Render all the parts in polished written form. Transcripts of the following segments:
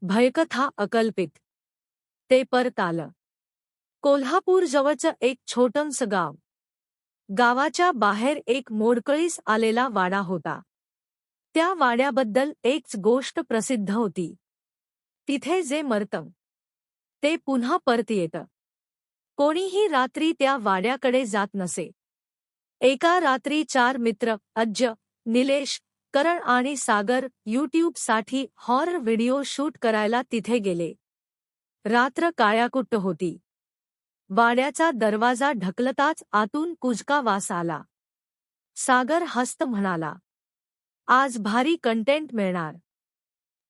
भयकथा अकल्पित. ते परत आलं. कोल्हापूर जवळचं एक छोटंसं गाव. गावाच्या बाहेर एक मोडकळीस आलेला वाडा होता. त्या वाड्याबद्दल एकच गोष्ट प्रसिद्ध होती. तिथे जे मरतं ते पुन्हा परत येतं. कोणीही रात्री त्या वाड्याकडे जात नसे. एका रात्री 4 मित्र अज्ज, निलेश, करण आणि सागर यूट्यूबसाठी हॉरर व्हिडिओ शूट करायला तिथे गेले. रात्र काळ्याकुट्ट होती. वाड्याचा दरवाजा ढकलताच आतून कुजका वास आला. सागर हसत म्हणाला, आज भारी कंटेंट मिळणार.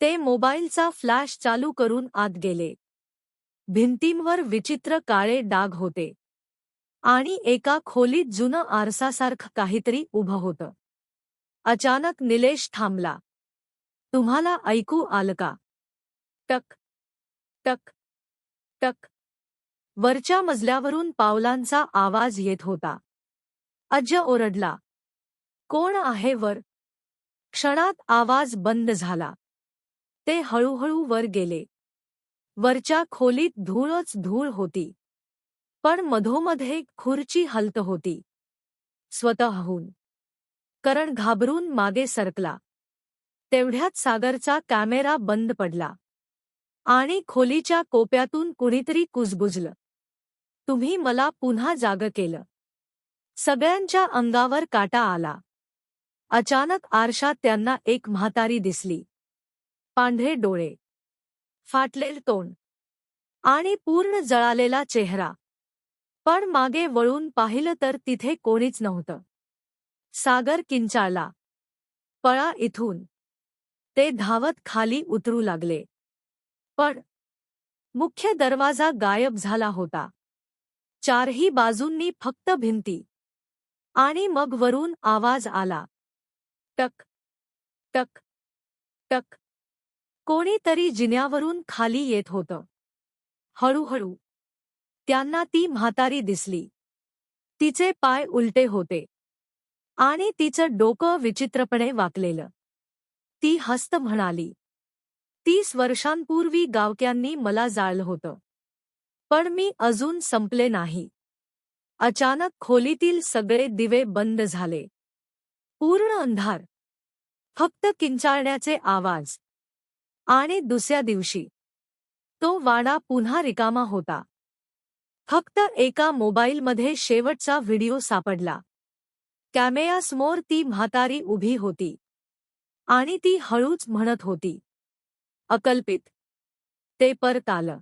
ते मोबाईलचा फ्लॅश चालू करून आत गेले. भिंतींवर विचित्र काळे डाग होते आणि एका खोलीत जुनं आरसासारखं काहीतरी उभं होतं. अचानक निलेश थांबला. तुम्हाला ऐकू आलं का? टक टक टक. वरच्या मजल्यावरून पावलांचा आवाज येत होता. अज्ज ओरडला, कोण आहे वर? क्षणात आवाज बंद झाला. ते हळूहळू वर गेले. वरच्या खोलीत धूळच धूळ होती. पण मधोमध खुर्ची हलत होती. स्वतःहून. करण घाबरून मागे सरकला. तेवढ्यात सागरचा कॅमेरा बंद पडला. आणि खोलीच्या कोपऱ्यातून कुणीतरी कुजबुजलं, तुम्ही मला पुन्हा जागं केलं. सगळ्यांच्या अंगावर काटा आला. अचानक आरशात त्यांना एक म्हातारी दिसली. पांढरे डोळे, फाटलेलं तोंड आणि पूर्ण जळालेला चेहरा. पण मागे वळून पाहिलं तर तिथे कोणीच नव्हतं. सागर किंचाळला, पळा इथून. ते धावत खाली उतरू लागले. पण मुख्य दरवाजा गायब झाला होता. चारही बाजूंनी फक्त भिंती. आणि मग वरून आवाज आला. टक टक टक. कोणीतरी जिन्यावरून खाली येत होतं. हळूहळू. त्यांना ती म्हातारी दिसली. तिचे पाय उलटे होते. आणि तिचं डोकं विचित्रपणे वाकलेलं. ती हसत म्हणाली, 30 वर्षांपूर्वी गावक्यांनी मला जाळलं होतं. पण मी अजून संपले नाही. अचानक खोलीतील सगळे दिवे बंद झाले. पूर्ण अंधार. फक्त किंचाळण्याचे आवाज. आणि दुसऱ्या दिवशी तो वाडा पुन्हा रिकामा होता. फक्त एका मोबाईलमध्ये शेवटचा व्हिडिओ सापडला. कॅमेऱ्यासमोर ती म्हातारी उभी होती. आणि ती हळूच म्हणत होती, अकल्पित. ते परत आलं.